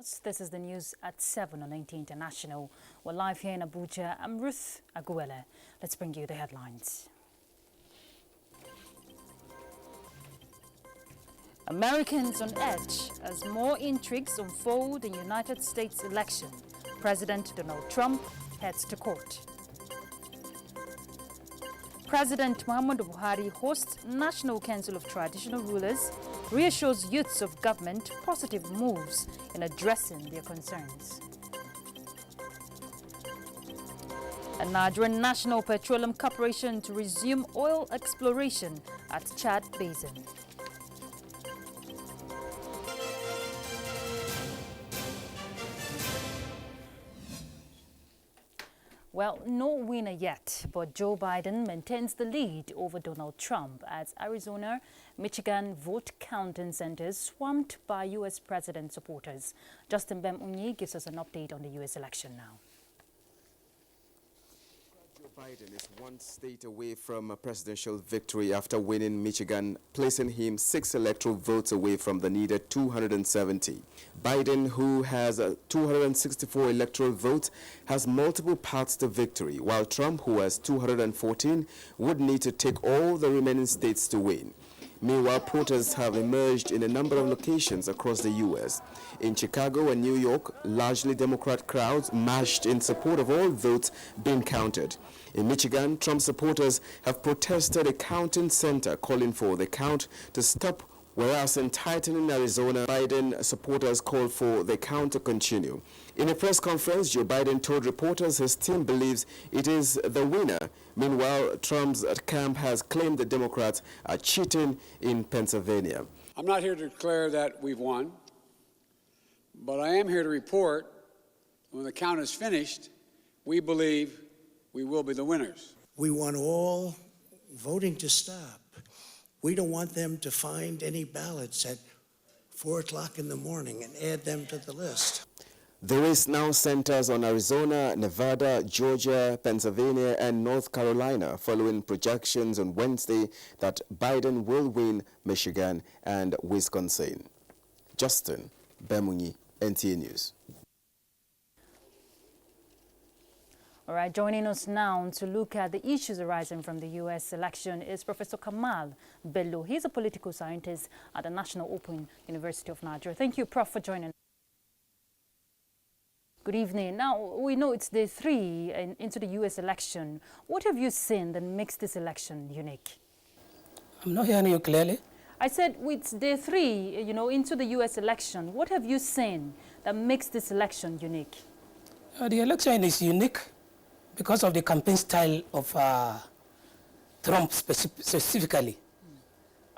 us. This is the news at 7 on NTA International. We're live here in Abuja. I'm Ruth Aguele. Let's bring you the headlines. Americans on edge as more intrigues unfold in United States election. President Donald Trump heads to court. President Muhammadu Buhari hosts National Council of Traditional Rulers, reassures youths of government positive moves in addressing their concerns. A Nigerian National Petroleum Corporation to resume oil exploration at Chad Basin. Well, no winner yet, but Joe Biden maintains the lead over Donald Trump as Arizona, Michigan vote counting centers swamped by U.S. president supporters. Justin Bem-Unyi gives us an update on the U.S. election now. Joe Biden is one state away from a presidential victory after winning Michigan, placing him 6 electoral votes away from the needed 270. Biden, who has 264 electoral votes, has multiple paths to victory, while Trump, who has 214, would need to take all the remaining states to win. Meanwhile, protests have emerged in a number of locations across the U.S. In Chicago and New York, largely Democrat crowds marched in support of all votes being counted. In Michigan, Trump supporters have protested a counting center calling for the count to stop, whereas in tightening Arizona, Biden supporters called for the count to continue. In a press conference, Joe Biden told reporters his team believes it is the winner. Meanwhile, Trump's camp has claimed the Democrats are cheating in Pennsylvania. I'm not here to declare that we've won, but I am here to report when the count is finished, we believe we will be the winners. We want all voting to stop. We don't want them to find any ballots at 4 o'clock in the morning and add them to the list. The race now centers on Arizona, Nevada, Georgia, Pennsylvania, and North Carolina, following projections on Wednesday that Biden will win Michigan and Wisconsin. Justin Bem-Unyi, NTA News. All right, joining us now to look at the issues arising from the U.S. election is Professor Kamal Bello. He's a political scientist at the National Open University of Nigeria. Thank you, Prof, for joining us. Good evening. Now, we know it's day 3 into the U.S. election. What have you seen that makes this election unique? I'm not hearing you clearly. I said it's day 3, into the U.S. election. What have you seen that makes this election unique? The election is unique because of the campaign style of Trump specifically.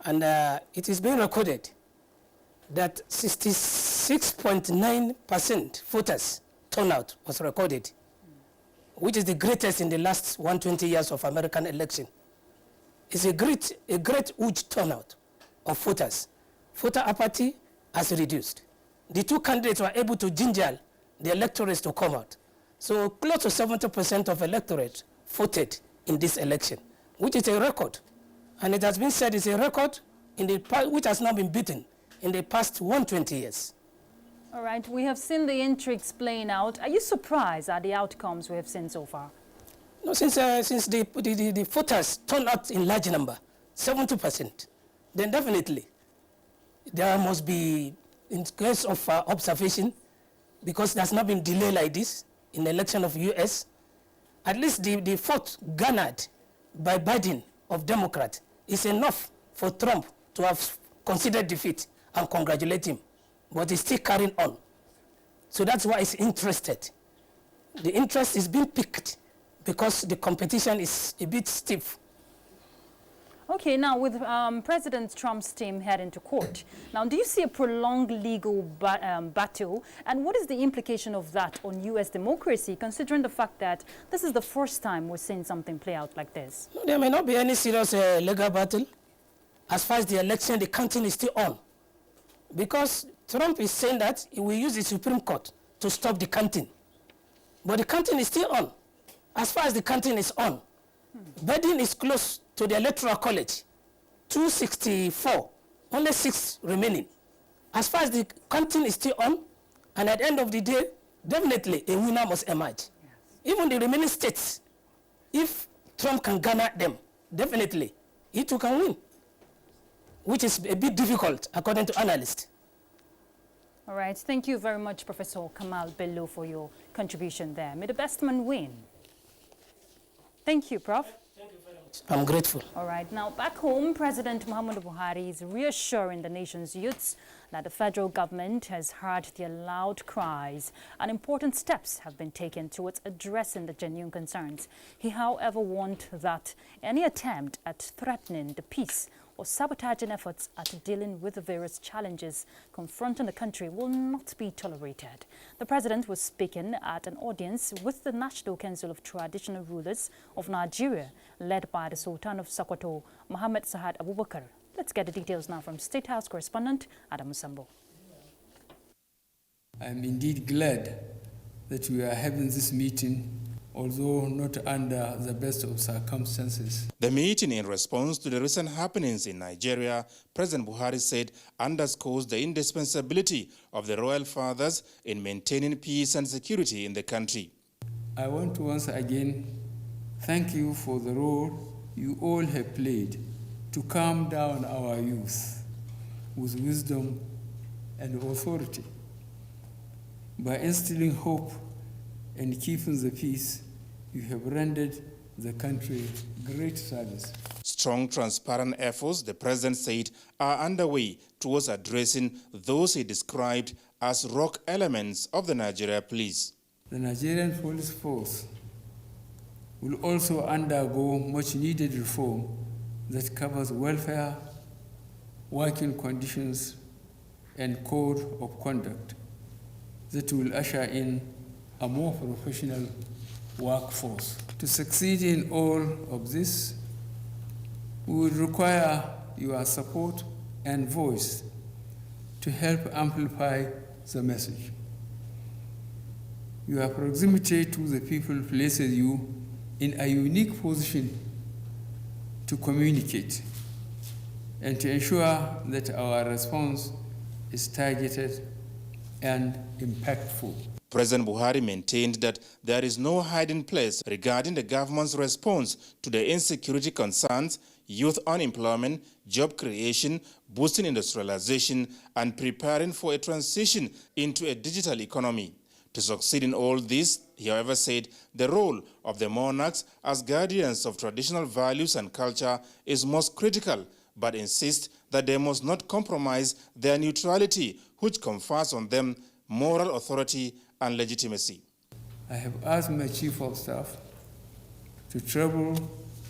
And it is being recorded that 66.9% voters turnout was recorded, which is the greatest in the last 120 years of American election. It's a great huge turnout of voters. Voter apathy has reduced. The two candidates were able to ginger the electorates to come out. So close to 70% of electorate voted in this election, which is a record. And it has been said it's a record which has not been beaten in the past 120 years. All right, we have seen the intrigues playing out. Are you surprised at the outcomes we have seen so far? No, since the voters turned out in large number, 70%, then definitely there must be, in case of observation, because there's not been delay like this in the election of U.S., at least the vote garnered by Biden of Democrat is enough for Trump to have considered defeat and congratulate him. But he's still carrying on. So that's why he's interested. The interest is being piqued because the competition is a bit stiff. Okay, now with President Trump's team heading to court, now do you see a prolonged legal battle? And what is the implication of that on U.S. democracy, considering the fact that this is the first time we're seeing something play out like this? No, there may not be any serious legal battle. As far as the election, the counting is still on. Because Trump is saying that he will use the Supreme Court to stop the counting. But the counting is still on. As far as the counting is on, Biden is close to the Electoral College, 264, only 6 remaining. As far as the counting is still on, And at the end of the day, definitely a winner must emerge. Yes. Even the remaining states, if Trump can garner them, definitely he too can win, which is a bit difficult according to analysts. All right, thank you very much, Professor Kamal Bello, for your contribution there. May the best man win. Thank you, Prof. Thank you very much. I'm grateful. All right, now back home, President Muhammadu Buhari is reassuring the nation's youths that the federal government has heard their loud cries and important steps have been taken towards addressing the genuine concerns. He, however, warned that any attempt at threatening the peace or sabotaging efforts at dealing with the various challenges confronting the country will not be tolerated. The president was speaking at an audience with the National Council of Traditional Rulers of Nigeria, led by the Sultan of Sokoto, Mohammed Sa'ad Abubakar. Let's get the details now from State House correspondent Adam Sambo. I am indeed glad that we are having this meeting, although not under the best of circumstances. The meeting, in response to the recent happenings in Nigeria, President Buhari said underscores the indispensability of the royal fathers in maintaining peace and security in the country. I want to once again thank you for the role you all have played to calm down our youth with wisdom and authority. By instilling hope and keeping the peace, you have rendered the country great service. Strong, transparent efforts, the president said, are underway towards addressing those he described as rogue elements of the Nigeria police. The Nigerian police force will also undergo much needed reform that covers welfare, working conditions, and code of conduct that will usher in a more professional workforce. To succeed in all of this, we will require your support and voice to help amplify the message. Your proximity to the people places you in a unique position to communicate and to ensure that our response is targeted and impactful. President Buhari maintained that there is no hiding place regarding the government's response to the insecurity concerns, youth unemployment, job creation, boosting industrialization, and preparing for a transition into a digital economy. To succeed in all this, he however said the role of the monarchs as guardians of traditional values and culture is most critical, but insists that they must not compromise their neutrality, which confers on them moral authority and legitimacy. I have asked my chief of staff to travel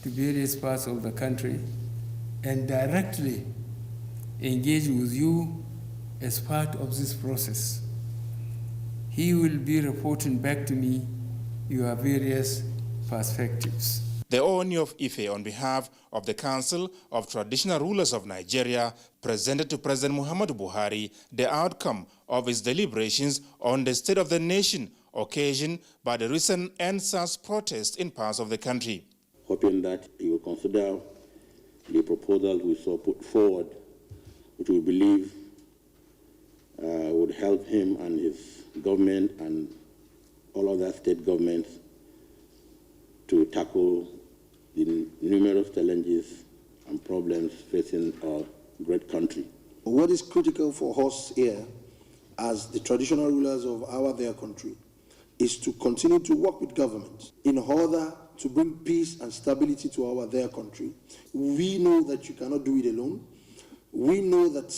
to various parts of the country and directly engage with you as part of this process. He will be reporting back to me your various perspectives. The Ooni of Ife, on behalf of the Council of Traditional Rulers of Nigeria, presented to President Muhammadu Buhari the outcome of his deliberations on the state of the nation occasioned by the recent NSAS protests in parts of the country. Hoping that he will consider the proposal we saw put forward, which we believe would help him and his government and all other state governments to tackle the numerous challenges and problems facing our great country. What is critical for us here as the traditional rulers of their country is to continue to work with government in order to bring peace and stability to their country. We know that you cannot do it alone. We know that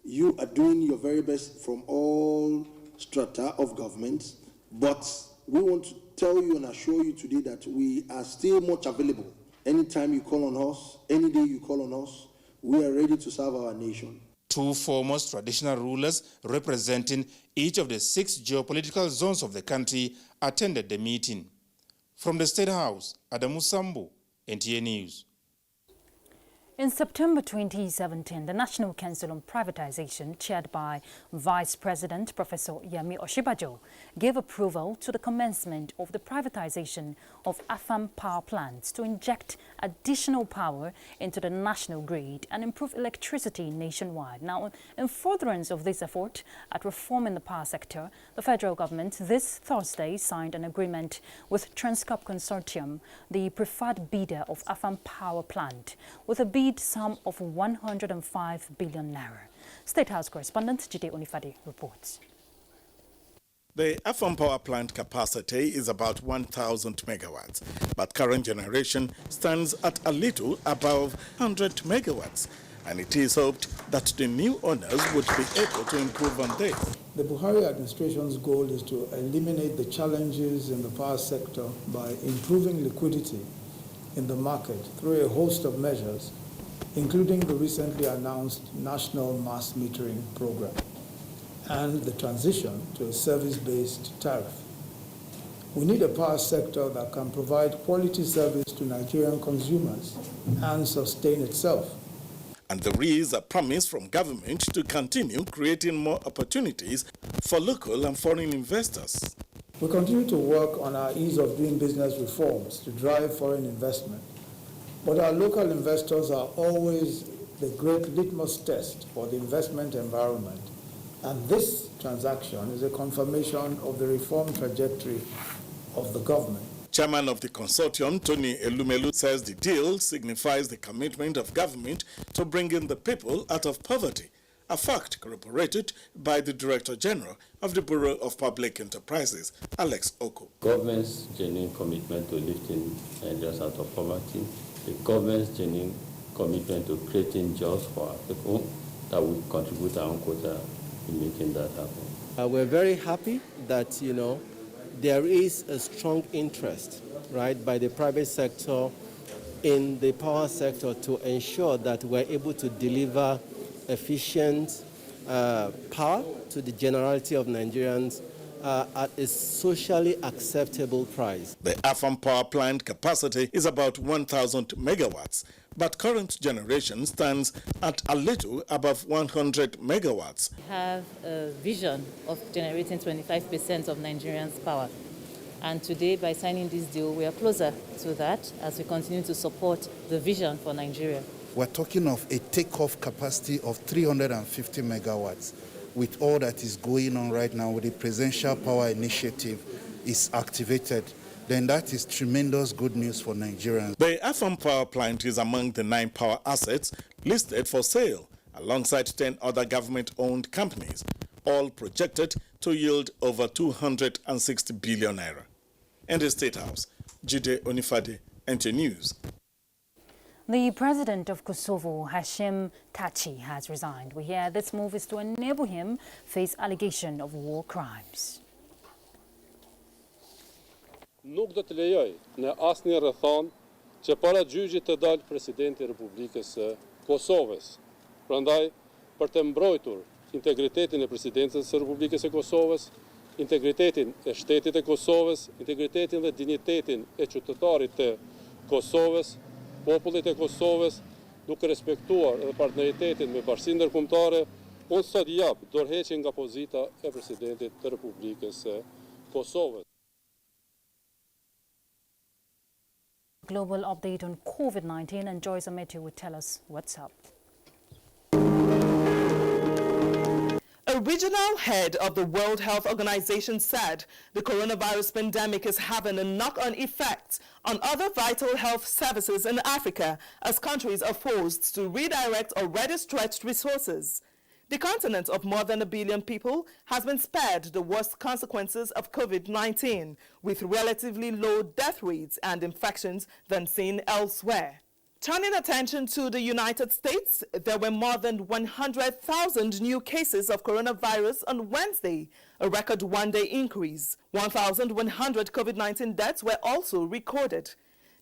you are doing your very best from all strata of government, but we want to tell you and assure you today that we are still much available. Anytime you call on us, any day you call on us, we are ready to serve our nation. Two foremost traditional rulers representing each of the 6 geopolitical zones of the country attended the meeting. From the State House, Adamu Sambu, NTA News. In September 2017, the National Council on Privatization, chaired by Vice President Professor Yemi Osinbajo, gave approval to the commencement of the privatization of AFAM power plants to inject additional power into the national grid and improve electricity nationwide. Now, in furtherance of this effort at reforming the power sector, the federal government this Thursday signed an agreement with Transcorp Consortium, the preferred bidder of AFAM power plant, with a bid sum of 105 billion naira. State House correspondent Jide Onifade reports. The AFAM power plant capacity is about 1,000 megawatts, but current generation stands at a little above 100 megawatts, and it is hoped that the new owners would be able to improve on this. The Buhari administration's goal is to eliminate the challenges in the power sector by improving liquidity in the market through a host of measures, including the recently announced National Mass Metering Program and the transition to a service-based tariff. We need a power sector that can provide quality service to Nigerian consumers and sustain itself. And there is a promise from government to continue creating more opportunities for local and foreign investors. We continue to work on our ease of doing business reforms to drive foreign investment. But our local investors are always the great litmus test for the investment environment. And this transaction is a confirmation of the reform trajectory of the government. Chairman of the consortium, Tony Elumelu, says the deal signifies the commitment of government to bringing the people out of poverty, a fact corroborated by the Director General of the Bureau of Public Enterprises, Alex Oko. Government's genuine commitment to lifting Nigerians out of poverty, the government's genuine commitment to creating jobs for our people, that will contribute our own quota in making that happen. We're very happy that, there is a strong interest, right, by the private sector in the power sector to ensure that we're able to deliver efficient power to the generality of Nigerians at a socially acceptable price. The AFAM power plant capacity is about 1,000 megawatts, but current generation stands at a little above 100 megawatts. We have a vision of generating 25% of Nigerians' power. And today, by signing this deal, we are closer to that as we continue to support the vision for Nigeria. We're talking of a takeoff capacity of 350 megawatts. With all that is going on right now, with the Presidential Power Initiative is activated, then that is tremendous good news for Nigerians. The AFAM power plant is among the 9 power assets listed for sale, alongside 10 other government-owned companies, all projected to yield over 260 billion naira. In the State House, Jide Onifade, NTA News. The president of Kosovo, Hashim Tachi, has resigned. We hear this move is to enable him face allegation of war crimes. Nuk do të lejoj në asnjë rrethon që para gjyqit të dalë presidenti i Republikës së Kosovës. Prandaj, për të mbrojtur integritetin e presidencës së Republikës së Kosovës, integritetin e shtetit e Kosovës, integritetin dhe dinjitetin e qytetarit të Kosovës, popullit e Kosovës, duke respektuar edhe partneritetin me Bashkinë Ndërkombëtare, unë sot jap dorëheqjen nga pozita e presidentit të Republikës së Kosovës. Global update on COVID-19, and Joyce Ametu will tell us what's up. A regional head of the World Health Organization said the coronavirus pandemic is having a knock-on effect on other vital health services in Africa as countries are forced to redirect already stretched resources. The continent of more than 1 billion people has been spared the worst consequences of COVID-19, with relatively low death rates and infections than seen elsewhere. Turning attention to the United States, there were more than 100,000 new cases of coronavirus on Wednesday, a record one-day increase. 1,100 COVID-19 deaths were also recorded.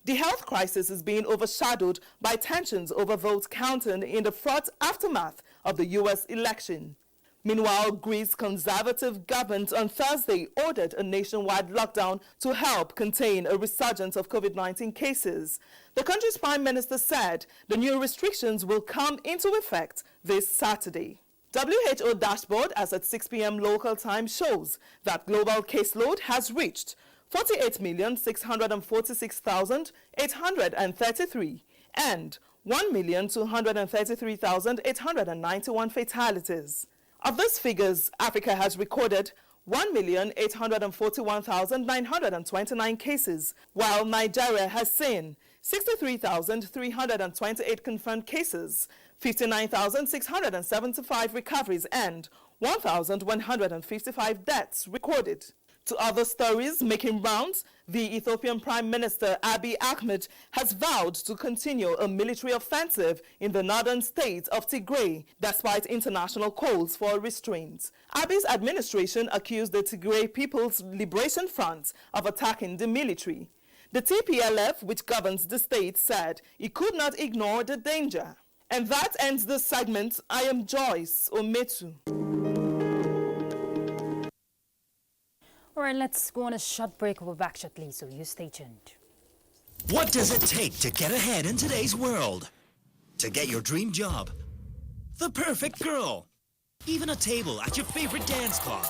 The health crisis is being overshadowed by tensions over vote counting in the fraught aftermath of the U.S. election. Meanwhile, Greece's conservative government on Thursday ordered a nationwide lockdown to help contain a resurgence of COVID-19 cases. The country's prime minister said the new restrictions will come into effect this Saturday. WHO dashboard as at 6 p.m. local time shows that global caseload has reached 48,646,833 and 1,233,891 fatalities. Of these figures, Africa has recorded 1,841,929 cases, while Nigeria has seen 63,328 confirmed cases, 59,675 recoveries, and 1,155 deaths recorded. To other stories making rounds, the Ethiopian Prime Minister Abiy Ahmed has vowed to continue a military offensive in the northern state of Tigray, despite international calls for restraint. Abiy's administration accused the Tigray People's Liberation Front of attacking the military. The TPLF, which governs the state, said it could not ignore the danger. And that ends this segment. I am Joyce Ometu. All right, let's go on a short break. We'll be back shortly, so you stay tuned. What does it take to get ahead in today's world? To get your dream job, the perfect girl, even a table at your favorite dance club.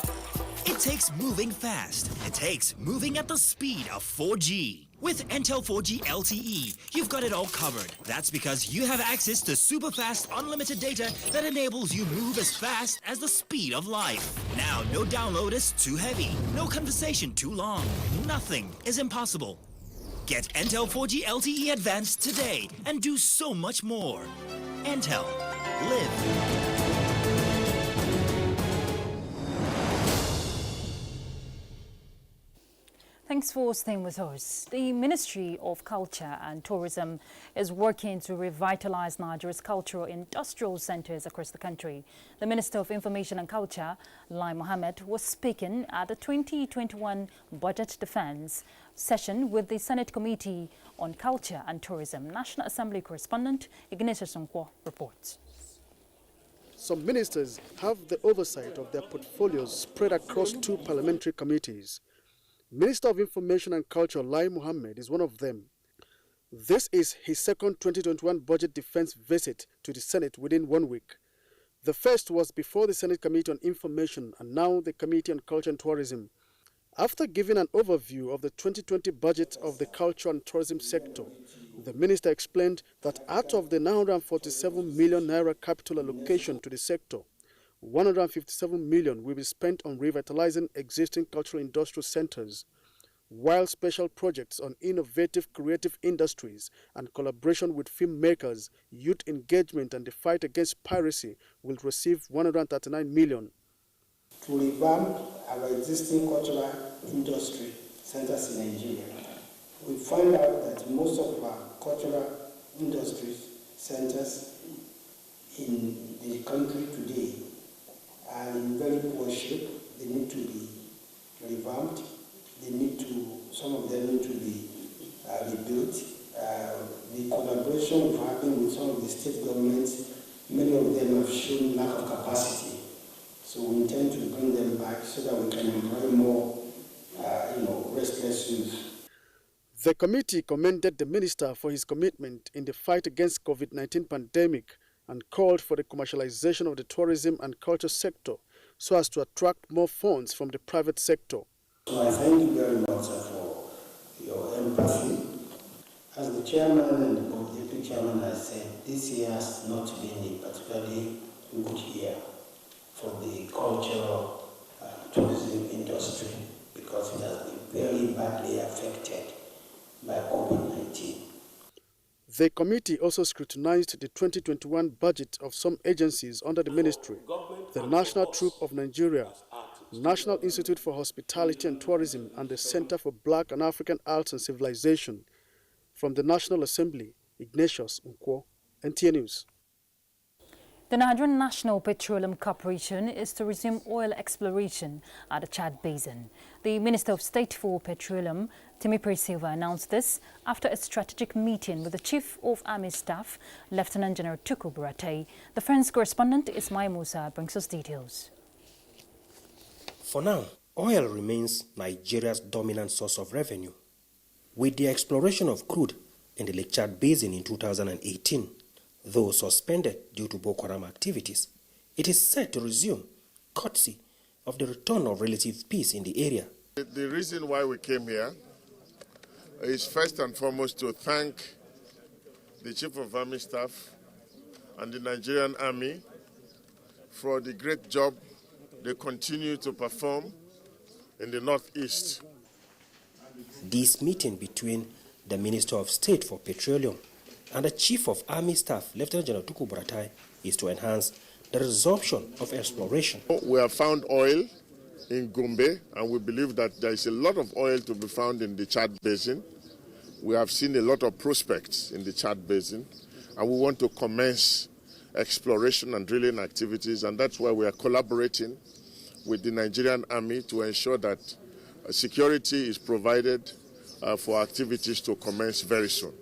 It takes moving fast. It takes moving at the speed of 4G. With Intel 4G LTE, you've got it all covered. That's because you have access to super fast unlimited data that enables you move as fast as the speed of light. Now, no download is too heavy, no conversation too long. Nothing is impossible. Get Intel 4G LTE Advanced today and do so much more. Intel. Live. Thanks for staying with us. The Ministry of Culture and Tourism is working to revitalize Nigeria's cultural industrial centers across the country. The Minister of Information and Culture, Lai Mohammed, was speaking at the 2021 Budget Defense session with the Senate Committee on Culture and Tourism. National Assembly correspondent Ignatius Nkwo reports. Some ministers have the oversight of their portfolios spread across 2 parliamentary committees. Minister of Information and Culture Lai Mohammed is one of them. This is his second 2021 Budget Defense visit to the Senate within 1 week. The first was before the Senate Committee on Information and now the Committee on Culture and Tourism. After giving an overview of the 2020 budget of the culture and tourism sector, the minister explained that out of the 947 million naira capital allocation to the sector, 157 million will be spent on revitalizing existing cultural industrial centers, while special projects on innovative creative industries and collaboration with filmmakers, youth engagement and the fight against piracy will receive 139 million. To revamp our existing cultural industry centers in Nigeria, we find out that most of our cultural industry centers in the country today are in very poor shape. They need to be revamped. Some of them need to be rebuilt. The collaboration we've having with some of the state governments, many of them have shown lack of capacity. So we intend to bring them back so that we can employ more, restless youth. The committee commended the minister for his commitment in the fight against COVID-19 pandemic and called for the commercialization of the tourism and culture sector so as to attract more funds from the private sector. So I thank you very much for your empathy. As the chairman and the deputy chairman has said, this year has not been a particularly good year for the cultural tourism industry because it has been very badly affected by COVID-19. The committee also scrutinized the 2021 budget of some agencies under the ministry, the National Troop of Nigeria, National Institute for Hospitality and Tourism, and the Center for Black and African Arts and Civilization. From the National Assembly, Ignatius Nkwo, NTA News. The Nigerian National Petroleum Corporation is to resume oil exploration at the Chad Basin. The Minister of State for Petroleum, Timipre Silva, announced this after a strategic meeting with the Chief of Army Staff, Lieutenant General Tuku Buratai. The Friends correspondent Ismail Musa brings us details. For now, oil remains Nigeria's dominant source of revenue. With the exploration of crude in the Lake Chad Basin in 2018, though suspended due to Boko Haram activities, it is set to resume, courtesy of the return of relative peace in the area. The reason why we came here is first and foremost to thank the Chief of Army Staff and the Nigerian Army for the great job they continue to perform in the Northeast. This meeting between the Minister of State for Petroleum and the Chief of Army Staff, Lieutenant General Tuku Buratai, is to enhance the resumption of exploration. We have found oil in Gombe, and we believe that there is a lot of oil to be found in the Chad Basin. We have seen a lot of prospects in the Chad Basin, and we want to commence exploration and drilling activities, and that's why we are collaborating with the Nigerian Army to ensure that security is provided for activities to commence very soon.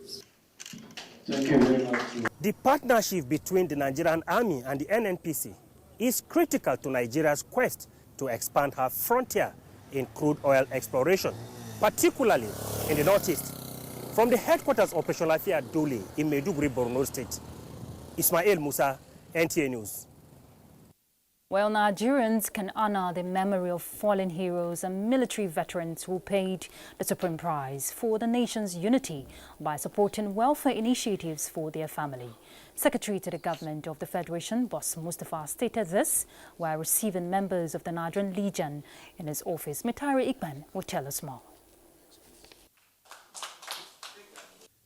Thank you very much. The partnership between the Nigerian Army and the NNPC is critical to Nigeria's quest to expand her frontier in crude oil exploration, particularly in the Northeast. From the headquarters of Operational Afia Dole in Maiduguri, Borno State, Ismail Musa, NTA News. Well, Nigerians can honor the memory of fallen heroes and military veterans who paid the supreme price for the nation's unity by supporting welfare initiatives for their family. Secretary to the Government of the Federation, Boss Mustafa, stated this while receiving members of the Nigerian Legion in his office. Mitari Ikman will tell us more.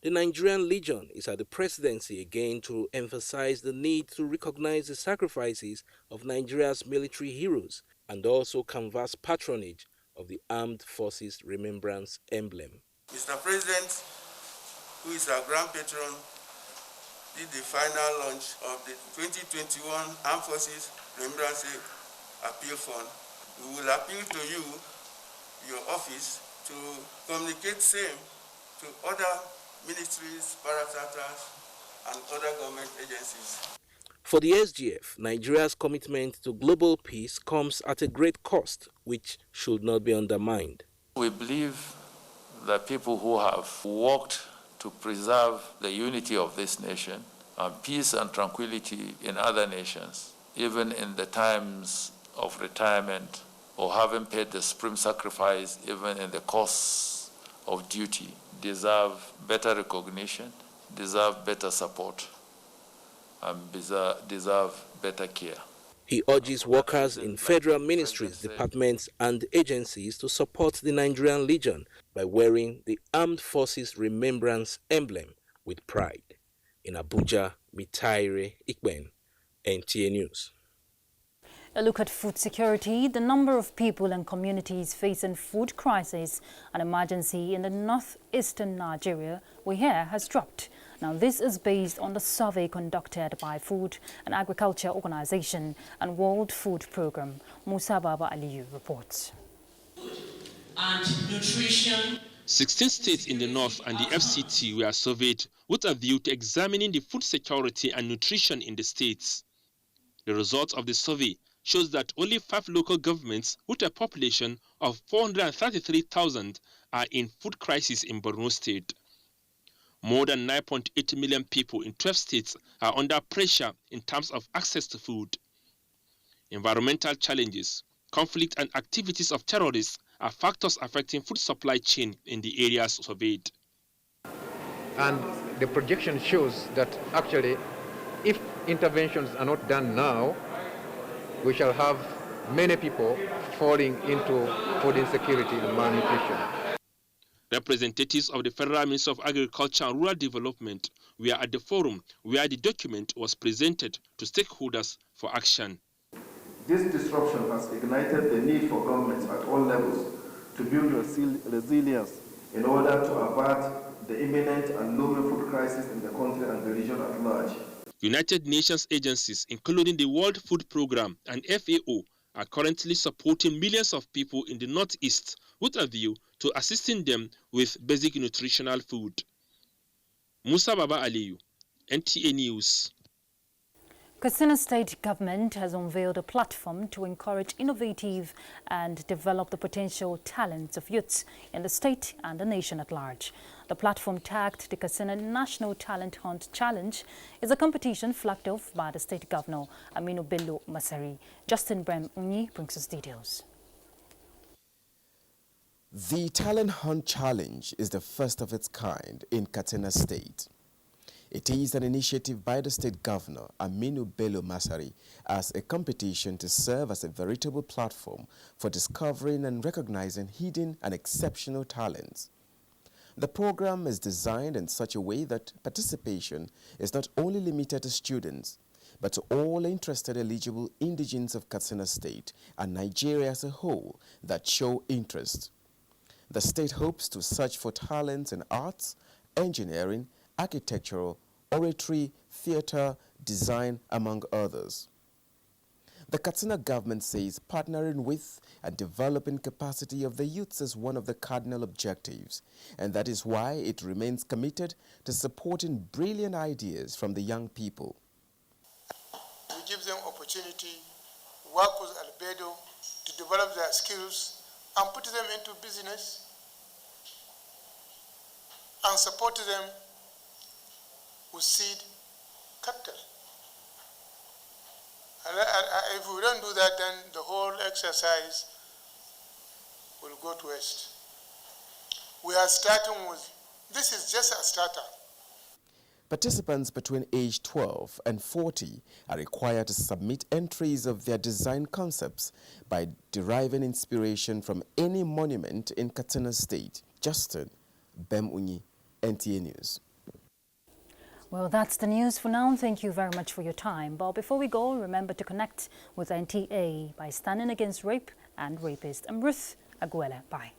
The Nigerian Legion is at the presidency again to emphasize the need to recognize the sacrifices of Nigeria's military heroes and also canvass patronage of the Armed Forces Remembrance Emblem. Mr. President, who is our grand patron, did the final launch of the 2021 Armed Forces Remembrance Appeal Fund. We will appeal to you, your office, to communicate same to other ministries, parastatals, and other government agencies. For the SGF, Nigeria's commitment to global peace comes at a great cost, which should not be undermined. We believe that people who have worked to preserve the unity of this nation and peace and tranquility in other nations, even in the times of retirement or having paid the supreme sacrifice, even in the course of duty, deserve better recognition, deserve better support, and deserve better care. He urges workers in federal ministries, departments, and agencies to support the Nigerian Legion by wearing the Armed Forces Remembrance Emblem with pride. In Abuja, Mitaire Ikben, NTA News. A look at food security. The number of people and communities facing food crisis and emergency in the northeastern Nigeria we hear has dropped. Now, this is based on the survey conducted by Food and Agriculture Organization and World Food Programme. Musa Baba Aliyu reports. And nutrition. 16 states in the north and the FCT were surveyed with a view to examining the food security and nutrition in the states. The results of the survey shows that only 5 local governments with a population of 433,000 are in food crisis in Borno State. More than 9.8 million people in 12 states are under pressure in terms of access to food. Environmental challenges, conflict and activities of terrorists are factors affecting food supply chain in the areas surveyed. And the projection shows that actually, if interventions are not done now, we shall have many people falling into food insecurity and malnutrition. Representatives of the Federal Ministry of Agriculture and Rural Development were at the forum where the document was presented to stakeholders for action. This disruption has ignited the need for governments at all levels to build resilience in order to avert the imminent and looming food crisis in the country and the region at large. United Nations agencies, including the World Food Programme and FAO, are currently supporting millions of people in the Northeast with a view to assisting them with basic nutritional food. Musa Baba Aliyu, NTA News. Katsina State Government has unveiled a platform to encourage innovative and develop the potential talents of youths in the state and the nation at large. The platform, tagged the Katsina National Talent Hunt Challenge, is a competition flagged off by the State Governor, Bello Masari. Justin Brem Unyi brings us details. The Talent Hunt Challenge is the first of its kind in Katsina State. It is an initiative by the State Governor, Bello Masari, as a competition to serve as a veritable platform for discovering and recognizing hidden and exceptional talents. The program is designed in such a way that participation is not only limited to students, but to all interested eligible indigents of Katsina State and Nigeria as a whole that show interest. The state hopes to search for talents in arts, engineering, architectural, oratory, theatre, design, among others. The Katsina government says partnering with and developing capacity of the youths is one of the cardinal objectives, and that is why it remains committed to supporting brilliant ideas from the young people. We give them opportunity, work with Albedo to develop their skills and put them into business and support them with seed capital. And if we don't do that, then the whole exercise will go to waste. We are starting with, this is just a starter. Participants between age 12 and 40 are required to submit entries of their design concepts by deriving inspiration from any monument in Katsina State. Justin Bemunyi, NTA News. Well, that's the news for now. Thank you very much for your time. But before we go, remember to connect with NTA by standing against rape and rapists. I'm Ruth Aguela. Bye.